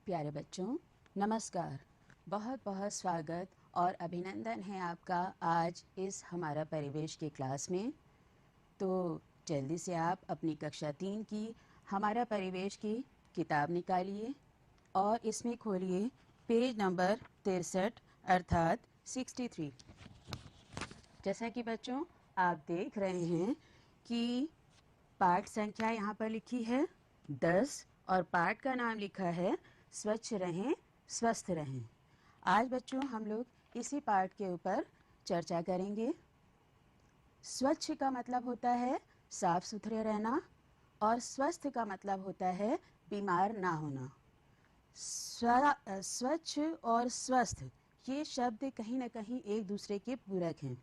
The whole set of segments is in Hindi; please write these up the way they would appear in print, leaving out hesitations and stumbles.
प्यारे बच्चों, नमस्कार। बहुत बहुत स्वागत और अभिनंदन है आपका आज इस हमारा परिवेश के क्लास में। तो जल्दी से आप अपनी कक्षा 3 की हमारा परिवेश की किताब निकालिए और इसमें खोलिए पेज नंबर 63 अर्थात 63। जैसा कि बच्चों आप देख रहे हैं कि पाठ संख्या यहाँ पर लिखी है 10 और पाठ का नाम लिखा है स्वच्छ रहें स्वस्थ रहें। आज बच्चों हम लोग इसी पाठ के ऊपर चर्चा करेंगे। स्वच्छ का मतलब होता है साफ सुथरे रहना और स्वस्थ का मतलब होता है बीमार ना होना। स्वच्छ और स्वस्थ ये शब्द कहीं ना कहीं एक दूसरे के पूरक हैं।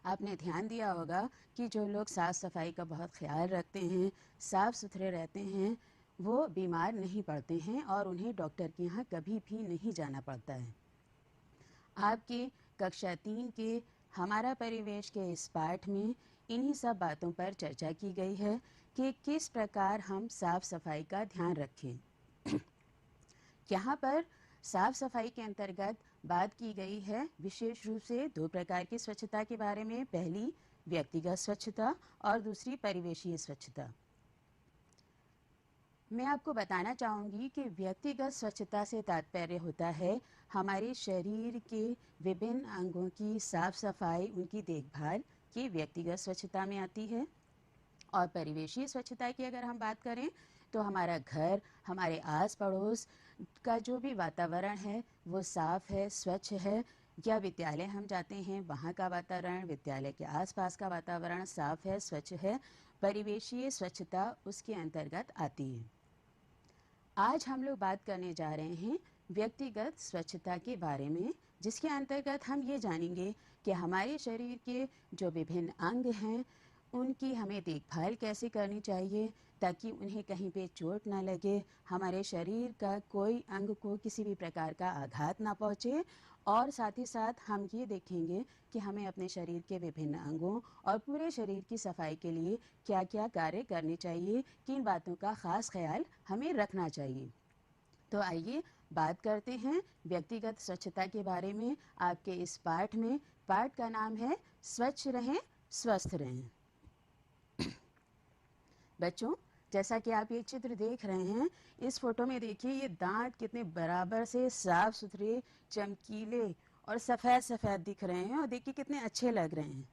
आपने ध्यान दिया होगा कि जो लोग साफ़ सफाई का बहुत ख्याल रखते हैं, साफ़ सुथरे रहते हैं, वो बीमार नहीं पड़ते हैं और उन्हें डॉक्टर के यहाँ कभी भी नहीं जाना पड़ता है। आपके कक्षा 3 के हमारा परिवेश के इस पाठ में इन्हीं सब बातों पर चर्चा की गई है कि किस प्रकार हम साफ़ सफाई का ध्यान रखें। यहाँ पर साफ सफाई के अंतर्गत बात की गई है विशेष रूप से दो प्रकार की स्वच्छता के बारे में। पहली व्यक्तिगत स्वच्छता और दूसरी परिवेशीय स्वच्छता। मैं आपको बताना चाहूँगी कि व्यक्तिगत स्वच्छता से तात्पर्य होता है हमारे शरीर के विभिन्न अंगों की साफ सफाई, उनकी देखभाल की व्यक्तिगत स्वच्छता में आती है। और परिवेशीय स्वच्छता की अगर हम बात करें तो हमारा घर, हमारे आस पड़ोस का जो भी वातावरण है वो साफ है, स्वच्छ है। या विद्यालय हम जाते हैं वहाँ का वातावरण, विद्यालय के आसपास का वातावरण साफ है, स्वच्छ है। परिवेशीय स्वच्छता उसके अंतर्गत आती है। आज हम लोग बात करने जा रहे हैं व्यक्तिगत स्वच्छता के बारे में, जिसके अंतर्गत हम ये जानेंगे कि हमारे शरीर के जो विभिन्न अंग हैं उनकी हमें देखभाल कैसे करनी चाहिए ताकि उन्हें कहीं पे चोट ना लगे, हमारे शरीर का कोई अंग को किसी भी प्रकार का आघात ना पहुँचे। और साथ ही साथ हम ये देखेंगे कि हमें अपने शरीर के विभिन्न अंगों और पूरे शरीर की सफाई के लिए क्या क्या कार्य करने चाहिए, किन बातों का खास ख्याल हमें रखना चाहिए। तो आइए बात करते हैं व्यक्तिगत स्वच्छता के बारे में आपके इस पाठ में। पाठ का नाम है स्वच्छ रहें स्वस्थ रहें। बच्चों, जैसा कि आप ये चित्र देख रहे हैं, इस फोटो में देखिए ये दांत कितने बराबर से साफ सुथरे, चमकीले और सफेद सफेद दिख रहे हैं और देखिए कितने अच्छे लग रहे हैं।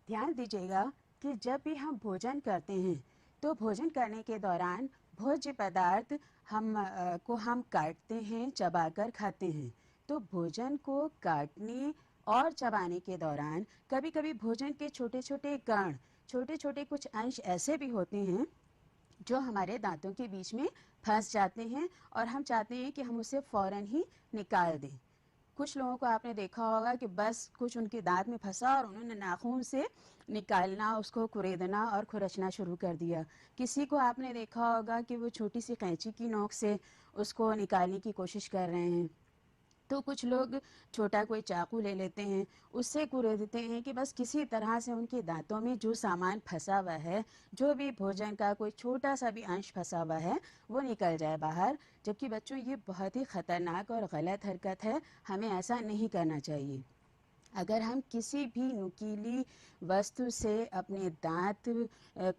ध्यान दीजिएगा कि जब भी हम भोजन करते हैं तो भोजन करने के दौरान भोज्य पदार्थ हम काटते हैं, चबाकर खाते हैं। तो भोजन को काटने और चबाने के दौरान कभी कभी भोजन के छोटे छोटे कण, छोटे छोटे कुछ अंश ऐसे भी होते हैं जो हमारे दांतों के बीच में फंस जाते हैं और हम चाहते हैं कि हम उसे फौरन ही निकाल दें। कुछ लोगों को आपने देखा होगा कि बस कुछ उनके दांत में फंसा और उन्होंने नाखून से निकालना, उसको कुरेदना और खुरचना शुरू कर दिया। किसी को आपने देखा होगा कि वो छोटी सी कैंची की नोक से उसको निकालने की कोशिश कर रहे हैं। तो कुछ लोग छोटा कोई चाकू ले लेते हैं, उससे कुरेदते हैं कि बस किसी तरह से उनके दांतों में जो सामान फंसा हुआ है, जो भी भोजन का कोई छोटा सा भी अंश फंसा हुआ है, वो निकल जाए बाहर। जबकि बच्चों ये बहुत ही खतरनाक और गलत हरकत है, हमें ऐसा नहीं करना चाहिए। अगर हम किसी भी नुकीली वस्तु से अपने दांत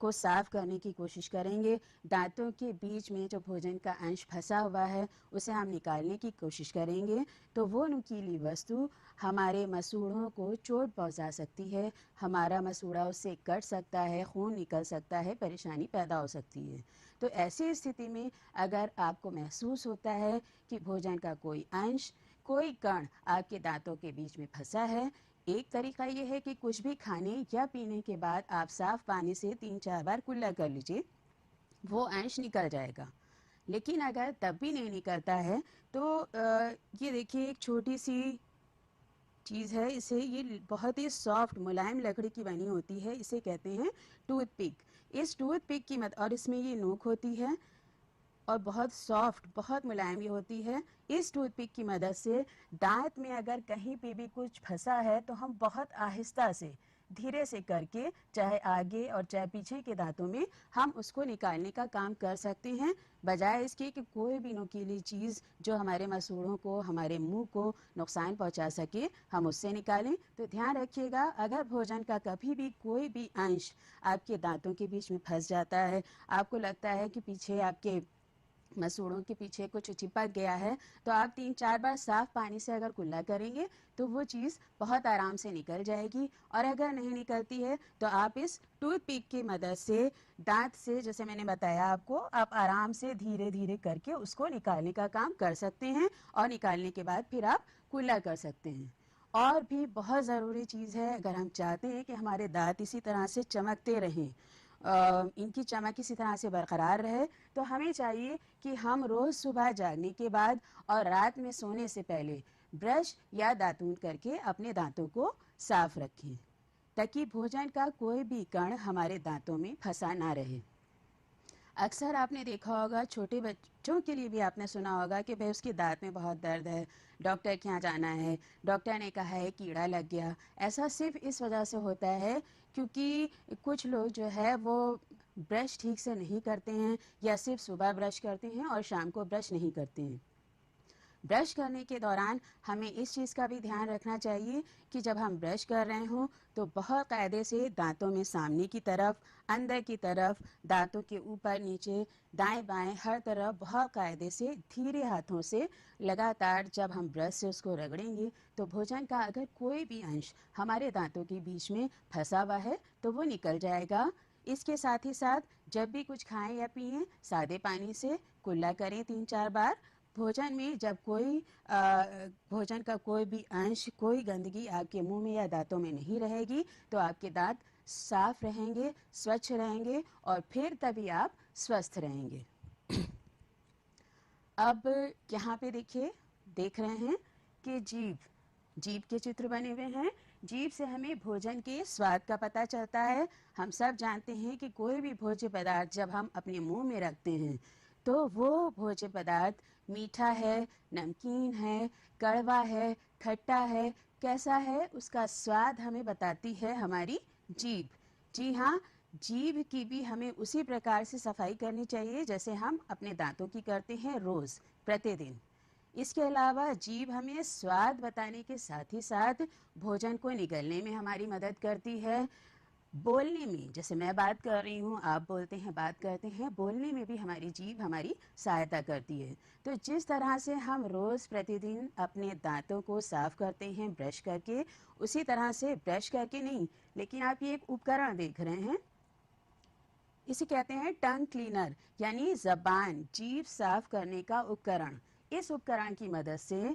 को साफ करने की कोशिश करेंगे, दांतों के बीच में जो भोजन का अंश फंसा हुआ है उसे हम निकालने की कोशिश करेंगे, तो वो नुकीली वस्तु हमारे मसूड़ों को चोट पहुंचा सकती है। हमारा मसूड़ा उससे कट सकता है, खून निकल सकता है, परेशानी पैदा हो सकती है। तो ऐसी स्थिति में अगर आपको महसूस होता है कि भोजन का कोई अंश, कोई कण आपके दांतों के बीच में फंसा है, एक तरीका ये है कि कुछ भी खाने या पीने के बाद आप साफ पानी से 3-4 बार कुल्ला कर लीजिए, वो अंश निकल जाएगा। लेकिन अगर तब भी नहीं निकलता है तो ये देखिए एक छोटी सी चीज़ है, इसे ये बहुत ही सॉफ्ट मुलायम लकड़ी की बनी होती है, इसे कहते हैं टूथपिक। इस टूथपिक की मदद, और इसमें ये नोक होती है और बहुत सॉफ्ट, बहुत मुलायम ये होती है। इस टूथपिक की मदद से दांत में अगर कहीं पे भी कुछ फंसा है तो हम बहुत आहिस्ता से धीरे से करके, चाहे आगे और चाहे पीछे के दांतों में, हम उसको निकालने का काम कर सकते हैं, बजाय इसके कि कोई भी नुकीली चीज़ जो हमारे मसूड़ों को, हमारे मुंह को नुकसान पहुंचा सके, हम उससे निकालें। तो ध्यान रखिएगा, अगर भोजन का कभी भी कोई भी अंश आपके दांतों के बीच में फंस जाता है, आपको लगता है कि पीछे आपके मसूड़ों के पीछे कुछ चिपक गया है, तो आप 3-4 बार साफ पानी से अगर कुल्ला करेंगे तो वो चीज़ बहुत आराम से निकल जाएगी। और अगर नहीं निकलती है तो आप इस टूथपिक की मदद से, दांत से, जैसे मैंने बताया आपको, आप आराम से धीरे धीरे करके उसको निकालने का काम कर सकते हैं, और निकालने के बाद फिर आप कुल्ला कर सकते हैं। और भी बहुत ज़रूरी चीज़ है, अगर हम चाहते हैं कि हमारे दांत इसी तरह से चमकते रहें, इनकी चमक इसी तरह से बरकरार रहे, तो हमें चाहिए कि हम रोज़ सुबह जागने के बाद और रात में सोने से पहले ब्रश या दातून करके अपने दांतों को साफ रखें, ताकि भोजन का कोई भी कण हमारे दांतों में फंसा ना रहे। अक्सर आपने देखा होगा, छोटे बच्चों के लिए भी आपने सुना होगा कि भाई उसके दांत में बहुत दर्द है, डॉक्टर के यहाँ जाना है, डॉक्टर ने कहा है कीड़ा लग गया। ऐसा सिर्फ इस वजह से होता है क्योंकि कुछ लोग जो है वो ब्रश ठीक से नहीं करते हैं, या सिर्फ सुबह ब्रश करते हैं और शाम को ब्रश नहीं करते हैं। ब्रश करने के दौरान हमें इस चीज़ का भी ध्यान रखना चाहिए कि जब हम ब्रश कर रहे हों तो बहुत कायदे से दांतों में सामने की तरफ, अंदर की तरफ, दांतों के ऊपर नीचे, दाएं बाएं, हर तरफ बहुत कायदे से धीरे हाथों से लगातार जब हम ब्रश से उसको रगड़ेंगे तो भोजन का अगर कोई भी अंश हमारे दांतों के बीच में फंसा हुआ है तो वो निकल जाएगा। इसके साथ ही साथ जब भी कुछ खाएं या पिएं, सादे पानी से कुल्ला करें 3-4 बार। भोजन में जब भोजन का कोई भी अंश, कोई गंदगी आपके मुंह में या दांतों में नहीं रहेगी, तो आपके दांत साफ रहेंगे, स्वच्छ रहेंगे, और फिर तभी आप स्वस्थ रहेंगे। अब यहाँ पे देखिए, देख रहे हैं कि जीभ के चित्र बने हुए हैं। जीभ से हमें भोजन के स्वाद का पता चलता है। हम सब जानते हैं कि कोई भी भोज्य पदार्थ जब हम अपने मुंह में रखते हैं तो वो भोज्य पदार्थ मीठा है, नमकीन है, कड़वा है, खट्टा है, कैसा है, उसका स्वाद हमें बताती है हमारी जीभ। जी हाँ, जीभ की भी हमें उसी प्रकार से सफाई करनी चाहिए जैसे हम अपने दांतों की करते हैं रोज, प्रतिदिन। इसके अलावा जीभ हमें स्वाद बताने के साथ ही साथ भोजन को निगलने में हमारी मदद करती है। बोलने में, जैसे मैं बात कर रही हूँ, आप बोलते हैं, बात करते हैं, बोलने में भी हमारी जीभ हमारी सहायता करती है। तो जिस तरह से हम रोज़ प्रतिदिन अपने दांतों को साफ करते हैं ब्रश करके, उसी तरह से ब्रश करके नहीं, लेकिन आप ये एक उपकरण देख रहे हैं, इसे कहते हैं टंग क्लीनर, यानी जबान, जीभ साफ करने का उपकरण। इस उपकरण की मदद से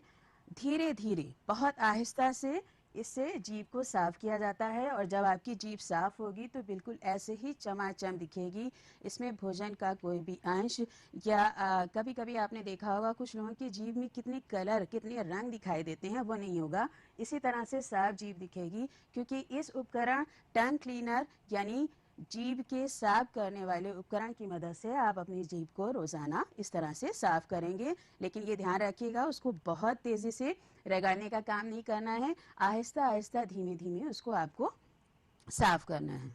धीरे धीरे, बहुत आहिस्ता से इससे जीभ को साफ किया जाता है, और जब आपकी जीभ साफ होगी तो बिल्कुल ऐसे ही चमाचम दिखेगी। इसमें भोजन का कोई भी अंश, या कभी कभी आपने देखा होगा कुछ लोगों की जीभ में कितने कलर, कितने रंग दिखाई देते हैं, वो नहीं होगा। इसी तरह से साफ जीभ दिखेगी, क्योंकि इस उपकरण टंग क्लीनर यानी जीभ के साफ करने वाले उपकरण की मदद से आप अपनी जीभ को रोजाना इस तरह से साफ करेंगे। लेकिन ये ध्यान रखिएगा, उसको बहुत तेजी से रगड़ने का काम नहीं करना है, आहिस्ता आहिस्ता, धीमे धीमे उसको आपको साफ करना है।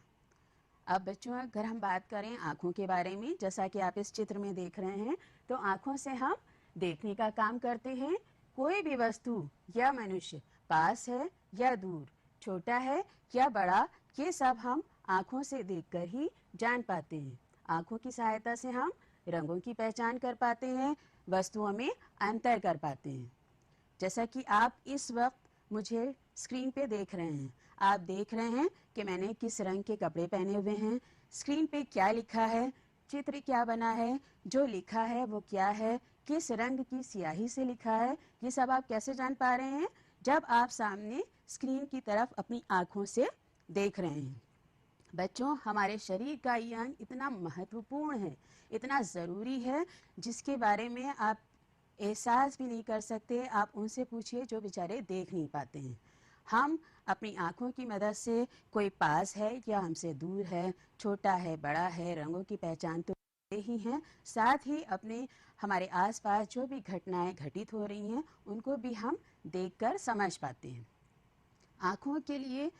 अब बच्चों, अगर हम बात करें आँखों के बारे में, जैसा कि आप इस चित्र में देख रहे हैं, तो आँखों से हम देखने का काम करते हैं। कोई भी वस्तु या मनुष्य पास है या दूर, छोटा है या बड़ा, ये सब हम आँखों से देखकर ही जान पाते हैं। आँखों की सहायता से हम रंगों की पहचान कर पाते हैं, वस्तुओं में अंतर कर पाते हैं। जैसा कि आप इस वक्त मुझे स्क्रीन पे देख रहे हैं, आप देख रहे हैं कि मैंने किस रंग के कपड़े पहने हुए हैं, स्क्रीन पे क्या लिखा है, चित्र क्या बना है, जो लिखा है वो क्या है, किस रंग की स्याही से लिखा है, ये सब आप कैसे जान पा रहे हैं? जब आप सामने स्क्रीन की तरफ अपनी आंखों से देख रहे हैं। बच्चों, हमारे शरीर का ये अंग इतना महत्वपूर्ण है, इतना ज़रूरी है, जिसके बारे में आप एहसास भी नहीं कर सकते। आप उनसे पूछिए जो बेचारे देख नहीं पाते हैं। हम अपनी आँखों की मदद से, कोई पास है या हमसे दूर है, छोटा है, बड़ा है, रंगों की पहचान तो ही हैं, साथ ही अपने हमारे आसपास जो भी घटनाएं घटित हो रही हैं उनको भी हम देखकर समझ पाते हैं। आँखों के लिए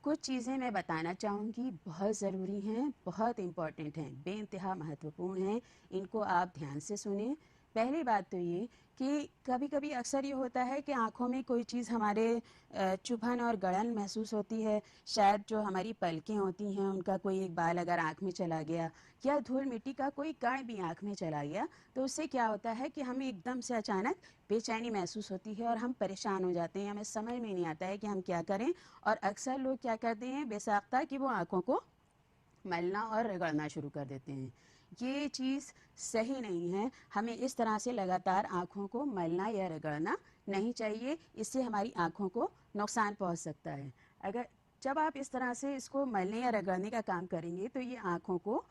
कुछ चीज़ें मैं बताना चाहूँगी, बहुत ज़रूरी हैं, बहुत इम्पॉर्टेंट हैं, बेइंतहा महत्वपूर्ण हैं, इनको आप ध्यान से सुनें। पहली बात तो ये कि कभी-कभी अक्सर ये होता है कि आँखों में कोई चीज़ हमारे चुभन और गड़न महसूस होती है। शायद जो हमारी पलकें होती हैं, उनका कोई एक बाल अगर आँख में चला गया या धूल-मिट्टी का कोई कण भी आँख में चला गया, तो उससे क्या होता है कि हमें एकदम से अचानक बेचैनी महसूस होती है और हम परेशान हो जाते हैं, हमें समझ में नहीं आता है कि हम क्या करें। और अक्सर लोग क्या करते हैं बेसाख्ता कि वो आँखों को मलना और रगड़ना शुरू कर देते हैं। ये चीज़ सही नहीं है, हमें इस तरह से लगातार आँखों को मलना या रगड़ना नहीं चाहिए, इससे हमारी आँखों को नुकसान पहुँच सकता है। अगर जब आप इस तरह से इसको मलने या रगड़ने का काम करेंगे तो ये आँखों को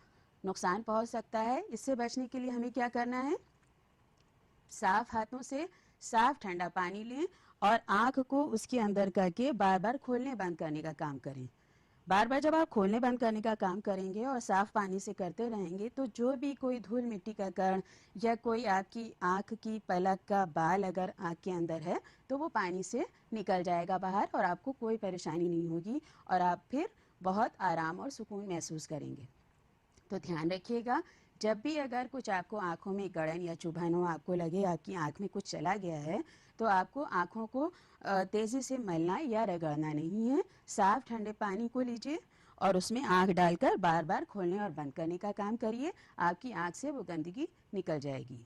नुकसान पहुँच सकता है। इससे बचने के लिए हमें क्या करना है, साफ हाथों से साफ ठंडा पानी लें और आँख को उसके अंदर करके बार बार खोलने बंद करने का काम करें। बार बार जब आप खोलने बंद करने का काम करेंगे और साफ पानी से करते रहेंगे तो जो भी कोई धूल मिट्टी का कण या कोई आपकी आँख की पलक का बाल अगर आँख के अंदर है तो वो पानी से निकल जाएगा बाहर और आपको कोई परेशानी नहीं होगी और आप फिर बहुत आराम और सुकून महसूस करेंगे। तो ध्यान रखिएगा, जब भी अगर कुछ आपको आँखों में गड़न या चुभन हो, आपको लगे आपकी आँख में कुछ चला गया है, तो आपको आँखों को तेज़ी से मलना या रगड़ना नहीं है। साफ ठंडे पानी को लीजिए और उसमें आँख डालकर बार बार खोलने और बंद करने का काम करिए, आपकी आँख से वो गंदगी निकल जाएगी।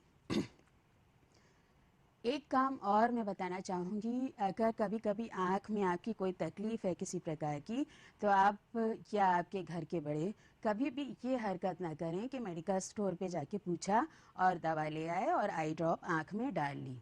एक काम और मैं बताना चाहूँगी, अगर कभी-कभी आँख में आपकी कोई तकलीफ़ है किसी प्रकार की, तो आप या आपके घर के बड़े कभी भी ये हरकत ना करें कि मेडिकल स्टोर पे जाके पूछा और दवा ले आए और आई ड्रॉप आँख में डाल ली।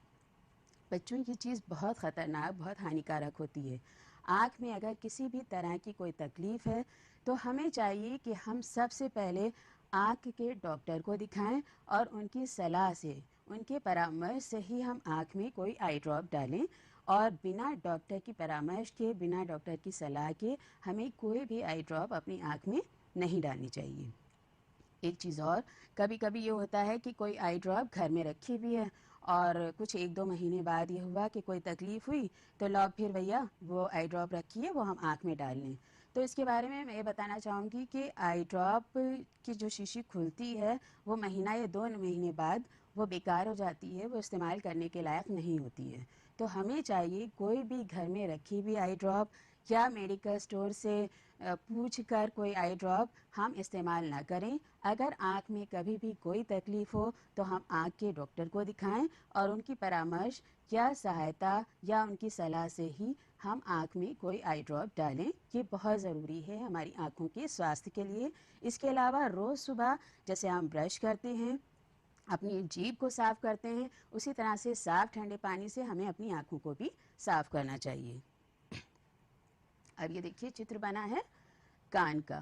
बच्चों की चीज़ बहुत ख़तरनाक, बहुत हानिकारक होती है। आँख में अगर किसी भी तरह की कोई तकलीफ़ है, तो हमें चाहिए कि हम सबसे पहले आँख के डॉक्टर को दिखाएं और उनकी सलाह से, उनके परामर्श से ही हम आँख में कोई आई ड्रॉप डालें और बिना डॉक्टर की परामर्श के, बिना डॉक्टर की सलाह के हमें कोई भी आई ड्रॉप अपनी आँख में नहीं डालनी चाहिए। एक चीज़ और, कभी-कभी ये होता है कि कोई आई ड्रॉप घर में रखी भी है और कुछ 1-2 महीने बाद ये हुआ कि कोई तकलीफ़ हुई, तो लो फिर भैया वो आई ड्रॉप रखी है, वो हम आँख में डाल लें। तो इसके बारे में मैं ये बताना चाहूँगी कि आई ड्रॉप की जो शीशी खुलती है, वो महीना या 2 महीने बाद वो बेकार हो जाती है, वो इस्तेमाल करने के लायक नहीं होती है। तो हमें चाहिए कोई भी घर में रखी हुई आई ड्रॉप या मेडिकल स्टोर से पूछ कर कोई आई ड्रॉप हम इस्तेमाल ना करें। अगर आँख में कभी भी कोई तकलीफ़ हो तो हम आँख के डॉक्टर को दिखाएं और उनकी परामर्श या सहायता या उनकी सलाह से ही हम आँख में कोई आई ड्रॉप डालें। ये बहुत ज़रूरी है हमारी आँखों के स्वास्थ्य के लिए। इसके अलावा रोज़ सुबह जैसे हम ब्रश करते हैं, अपनी जीभ को साफ़ करते हैं, उसी तरह से साफ़ ठंडे पानी से हमें अपनी आँखों को भी साफ़ करना चाहिए। अब ये देखिए चित्र बना है कान का,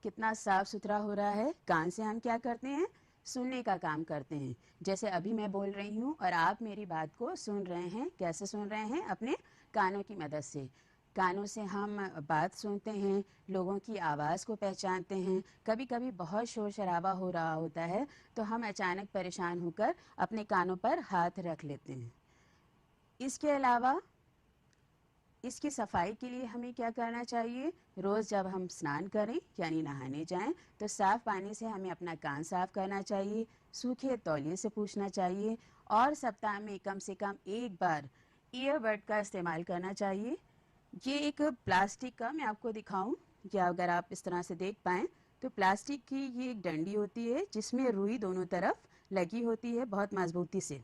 कितना साफ सुथरा हो रहा है। कान से हम क्या करते हैं, सुनने का काम करते हैं। जैसे अभी मैं बोल रही हूँ और आप मेरी बात को सुन रहे हैं, कैसे सुन रहे हैं, अपने कानों की मदद से। कानों से हम बात सुनते हैं, लोगों की आवाज़ को पहचानते हैं। कभी कभी बहुत शोर शराबा हो रहा होता है तो हम अचानक परेशान होकर अपने कानों पर हाथ रख लेते हैं। इसके अलावा इसकी सफाई के लिए हमें क्या करना चाहिए, रोज़ जब हम स्नान करें यानी नहाने जाएं तो साफ़ पानी से हमें अपना कान साफ़ करना चाहिए, सूखे तौलिए से पूछना चाहिए और सप्ताह में कम से कम एक बार ईयरबड का इस्तेमाल करना चाहिए। ये एक प्लास्टिक का, मैं आपको दिखाऊं या अगर आप इस तरह से देख पाएँ तो प्लास्टिक की ये एक डंडी होती है जिसमें रुई दोनों तरफ लगी होती है बहुत मजबूती से।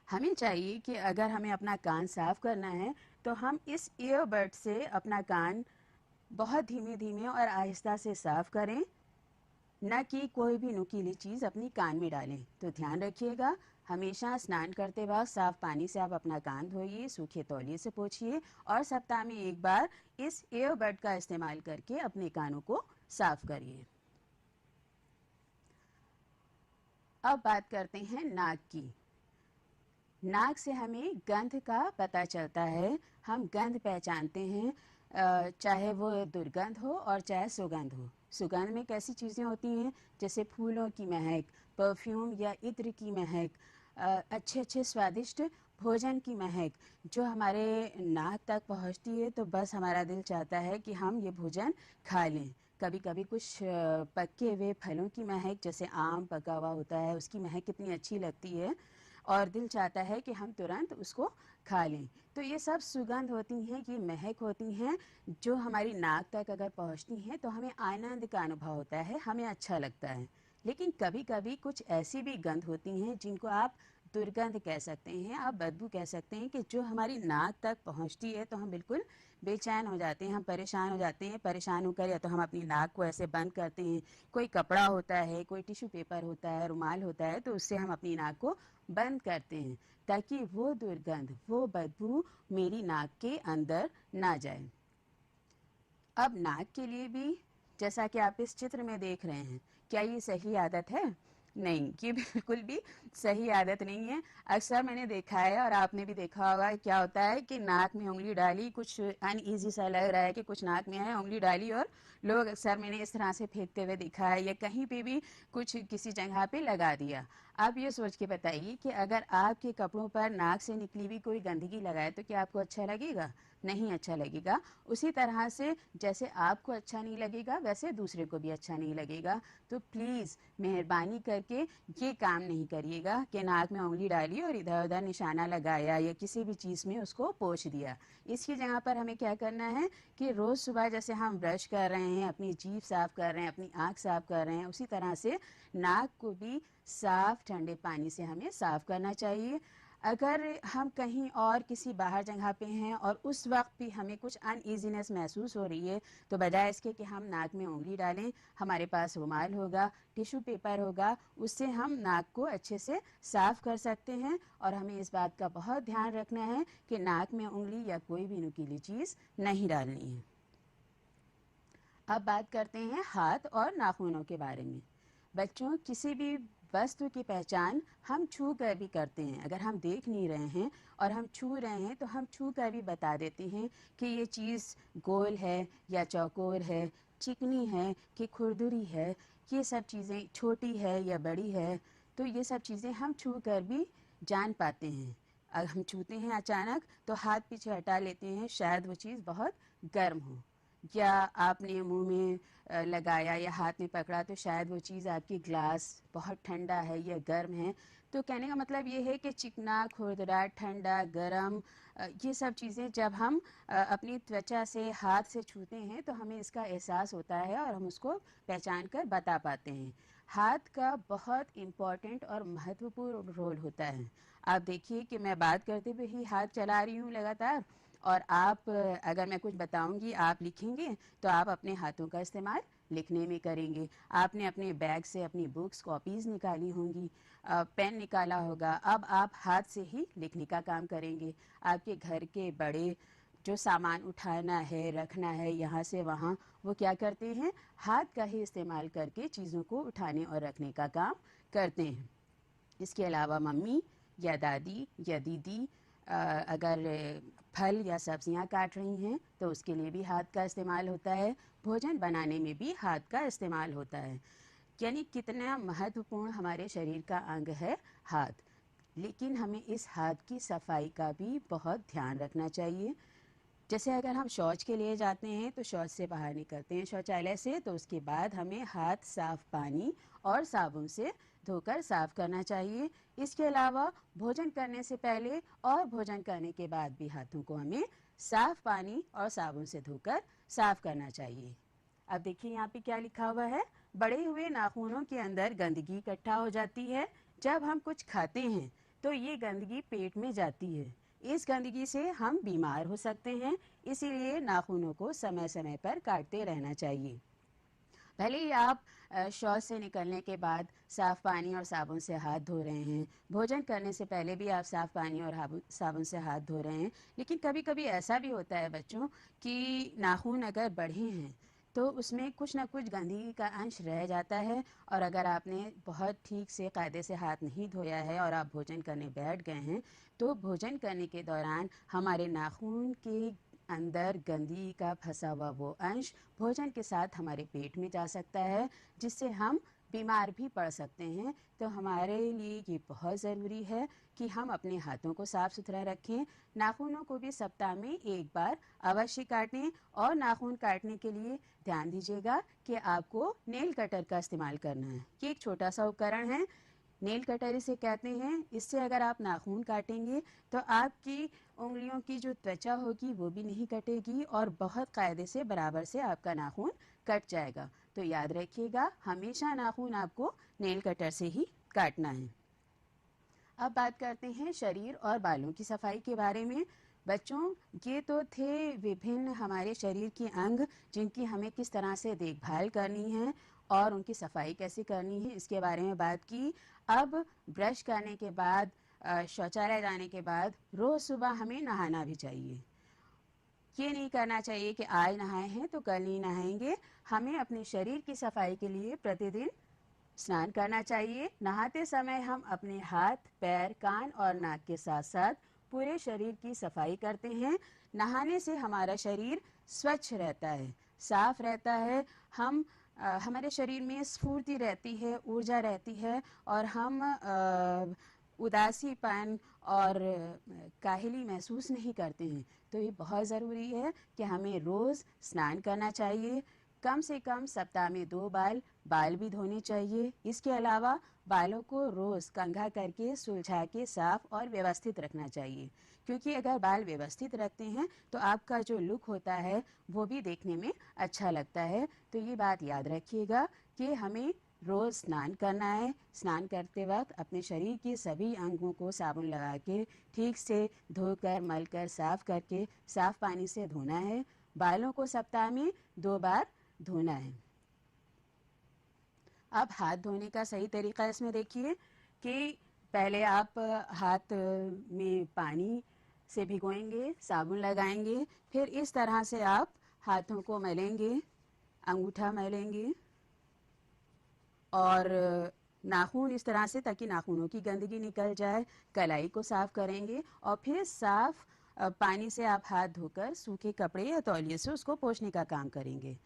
हमें चाहिए कि अगर हमें अपना कान साफ करना है तो हम इस ईयरबड से अपना कान बहुत धीमे धीमे और आहिस्ता से साफ करें, न कि कोई भी नुकीली चीज़ अपनी कान में डालें। तो ध्यान रखिएगा, हमेशा स्नान करते वक्त साफ पानी से आप अपना कान धोइए, सूखे तौलिए से पोंछिए और सप्ताह में एक बार इस ईयरबड का इस्तेमाल करके अपने कानों को साफ करिए। अब बात करते हैं नाक की। नाक से हमें गंध का पता चलता है, हम गंध पहचानते हैं, चाहे वो दुर्गंध हो और चाहे सुगंध हो। सुगंध में कैसी चीज़ें होती हैं, जैसे फूलों की महक, परफ्यूम या इत्र की महक, अच्छे अच्छे स्वादिष्ट भोजन की महक जो हमारे नाक तक पहुंचती है तो बस हमारा दिल चाहता है कि हम ये भोजन खा लें। कभी कभी कुछ पके हुए फलों की महक, जैसे आम पका हुआ होता है, उसकी महक कितनी अच्छी लगती है और दिल चाहता है कि हम तुरंत उसको खा लें। तो ये सब सुगंध होती हैं, ये महक होती हैं जो हमारी नाक तक अगर पहुंचती हैं तो हमें आनंद का अनुभव होता है, हमें अच्छा लगता है। लेकिन कभी कभी कुछ ऐसी भी गंध होती हैं जिनको आप दुर्गंध कह सकते हैं, आप बदबू कह सकते हैं, कि जो हमारी नाक तक पहुंचती है तो हम बिल्कुल बेचैन हो जाते हैं, हम परेशान हो जाते हैं। परेशान होकर या तो हम अपनी नाक को ऐसे बंद करते हैं, कोई कपड़ा होता है, कोई टिश्यू पेपर होता है, रुमाल होता है, तो उससे हम अपनी नाक को बंद करते हैं ताकि वो दुर्गंध, वो बदबू मेरी नाक के अंदर ना जाए। अब नाक के लिए भी, जैसा कि आप इस चित्र में देख रहे हैं, क्या ये सही आदत है? नहीं, ये बिल्कुल भी सही आदत नहीं है। अक्सर मैंने देखा है और आपने भी देखा होगा, क्या होता है कि नाक में उंगली डाली, कुछ अनईजी सा लग रहा है कि कुछ नाक में है, उंगली डाली और लोग, अक्सर मैंने इस तरह से फेंकते हुए देखा है, या कहीं पे भी कुछ किसी जगह पे लगा दिया। आप ये सोच के बताइए कि अगर आपके कपड़ों पर नाक से निकली हुई कोई गंदगी लगाए तो क्या आपको अच्छा लगेगा? नहीं अच्छा लगेगा। उसी तरह से जैसे आपको अच्छा नहीं लगेगा वैसे दूसरे को भी अच्छा नहीं लगेगा। तो प्लीज़ मेहरबानी करके ये काम नहीं करिएगा कि नाक में उंगली डाली और इधर उधर निशाना लगाया या किसी भी चीज़ में उसको पोंछ दिया। इसकी जगह पर हमें क्या करना है कि रोज़ सुबह जैसे हम ब्रश कर रहे हैं, अपनी जीभ साफ़ कर रहे हैं, अपनी आँख साफ़ कर रहे हैं, उसी तरह से नाक को भी साफ़ ठंडे पानी से हमें साफ़ करना चाहिए। अगर हम कहीं और किसी बाहर जगह पे हैं और उस वक्त भी हमें कुछ अनईजीनेस महसूस हो रही है, तो बजाय इसके कि हम नाक में उंगली डालें, हमारे पास रुमाल होगा, टिश्यू पेपर होगा, उससे हम नाक को अच्छे से साफ कर सकते हैं। और हमें इस बात का बहुत ध्यान रखना है कि नाक में उंगली या कोई भी नुकीली चीज़ नहीं डालनी है। अब बात करते हैं हाथ और नाखूनों के बारे में। बच्चों, किसी भी वस्तु की पहचान हम छू कर भी करते हैं। अगर हम देख नहीं रहे हैं और हम छू रहे हैं तो हम छू कर भी बता देते हैं कि ये चीज़ गोल है या चौकोर है, चिकनी है कि खुरदुरी है, ये सब चीज़ें छोटी है या बड़ी है। तो ये सब चीज़ें हम छू कर भी जान पाते हैं। अगर हम छूते हैं अचानक तो हाथ पीछे हटा लेते हैं, शायद वो चीज़ बहुत गर्म हो, या आपने मुंह में लगाया या हाथ में पकड़ा तो शायद वो चीज़ आपकी ग्लास बहुत ठंडा है या गर्म है। तो कहने का मतलब ये है कि चिकना, खुरदरा, ठंडा, गरम, ये सब चीज़ें जब हम अपनी त्वचा से, हाथ से छूते हैं तो हमें इसका एहसास होता है और हम उसको पहचान कर बता पाते हैं। हाथ का बहुत इम्पॉर्टेंट और महत्वपूर्ण रोल होता है। आप देखिए कि मैं बात करते हुए ही हाथ चला रही हूँ लगातार, और आप अगर मैं कुछ बताऊंगी आप लिखेंगे तो आप अपने हाथों का इस्तेमाल लिखने में करेंगे। आपने अपने बैग से अपनी बुक्स, कॉपीज़ निकाली होंगी, पेन निकाला होगा, अब आप हाथ से ही लिखने का काम करेंगे। आपके घर के बड़े जो सामान उठाना है, रखना है यहाँ से वहाँ, वो क्या करते हैं? हाथ का ही इस्तेमाल करके चीज़ों को उठाने और रखने का काम करते हैं। इसके अलावा मम्मी या दादी या दीदी अगर फल या सब्जियां काट रही हैं तो उसके लिए भी हाथ का इस्तेमाल होता है। भोजन बनाने में भी हाथ का इस्तेमाल होता है। यानी कितना महत्वपूर्ण हमारे शरीर का अंग है हाथ। लेकिन हमें इस हाथ की सफाई का भी बहुत ध्यान रखना चाहिए। जैसे अगर हम शौच के लिए जाते हैं तो शौच से बाहर निकलते हैं शौचालय से, तो उसके बाद हमें हाथ साफ पानी और साबुन से धोकर साफ करना चाहिए। इसके अलावा भोजन करने से पहले और भोजन करने के बाद भी हाथों को हमें साफ पानी और साबुन से धोकर साफ करना चाहिए। अब देखिए यहाँ पे क्या लिखा हुआ है। बड़े हुए नाखूनों के अंदर गंदगी इकट्ठा हो जाती है। जब हम कुछ खाते हैं तो ये गंदगी पेट में जाती है। इस गंदगी से हम बीमार हो सकते हैं, इसीलिए नाखूनों को समय समय पर काटते रहना चाहिए। भले ही आप शौच से निकलने के बाद साफ पानी और साबुन से हाथ धो रहे हैं, भोजन करने से पहले भी आप साफ पानी और साबुन से हाथ धो रहे हैं, लेकिन कभी कभी ऐसा भी होता है बच्चों कि नाखून अगर बढ़े हैं तो उसमें कुछ ना कुछ गंदगी का अंश रह जाता है। और अगर आपने बहुत ठीक से कायदे से हाथ नहीं धोया है और आप भोजन करने बैठ गए हैं तो भोजन करने के दौरान हमारे नाखून के अंदर गंदगी का फंसा हुआ वो अंश भोजन के साथ हमारे पेट में जा सकता है, जिससे हम बीमार भी पड़ सकते हैं। तो हमारे लिए ये बहुत ज़रूरी है कि हम अपने हाथों को साफ़ सुथरा रखें। नाखूनों को भी सप्ताह में एक बार अवश्य काटें और नाखून काटने के लिए ध्यान दीजिएगा कि आपको नेल कटर का इस्तेमाल करना है। ये एक छोटा सा उपकरण है, नेल कटर इसे कहते हैं। इससे अगर आप नाखून काटेंगे तो आपकी उंगलियों की जो त्वचा होगी वो भी नहीं कटेगी और बहुत कायदे से बराबर से आपका नाखून कट जाएगा। तो याद रखिएगा, हमेशा नाखून आपको नेल कटर से ही काटना है। अब बात करते हैं शरीर और बालों की सफाई के बारे में। बच्चों, ये तो थे विभिन्न हमारे शरीर के अंग जिनकी हमें किस तरह से देखभाल करनी है और उनकी सफाई कैसे करनी है, इसके बारे में बात की। अब ब्रश करने के बाद, शौचालय जाने के बाद रोज़ सुबह हमें नहाना भी चाहिए। ये नहीं करना चाहिए कि आज नहाए हैं तो कल नहीं नहाएंगे। हमें अपने शरीर की सफाई के लिए प्रतिदिन स्नान करना चाहिए। नहाते समय हम अपने हाथ, पैर, कान और नाक के साथ साथ पूरे शरीर की सफाई करते हैं। नहाने से हमारा शरीर स्वच्छ रहता है, साफ रहता है। हमारे शरीर में स्फूर्ति रहती है, ऊर्जा रहती है और हम उदासीपन और काहिली महसूस नहीं करते हैं। तो ये बहुत ज़रूरी है कि हमें रोज़ स्नान करना चाहिए। कम से कम सप्ताह में 2 बार बाल भी धोने चाहिए। इसके अलावा बालों को रोज़ कंघा करके, सुलझा के, साफ और व्यवस्थित रखना चाहिए, क्योंकि अगर बाल व्यवस्थित रखते हैं तो आपका जो लुक होता है वो भी देखने में अच्छा लगता है। तो ये बात याद रखिएगा कि हमें रोज़ स्नान करना है। स्नान करते वक्त अपने शरीर के सभी अंगों को साबुन लगा के ठीक से धोकर, मलकर, साफ करके साफ पानी से धोना है। बालों को सप्ताह में 2 बार धोना है। अब हाथ धोने का सही तरीका इसमें देखिए कि पहले आप हाथ में पानी से भिगोएंगे, साबुन लगाएंगे, फिर इस तरह से आप हाथों को मलेंगे, अंगूठा मलेंगे और नाखून इस तरह से, ताकि नाखूनों की गंदगी निकल जाए। कलाई को साफ करेंगे और फिर साफ पानी से आप हाथ धोकर सूखे कपड़े या तौलिए से उसको पोंछने का काम करेंगे।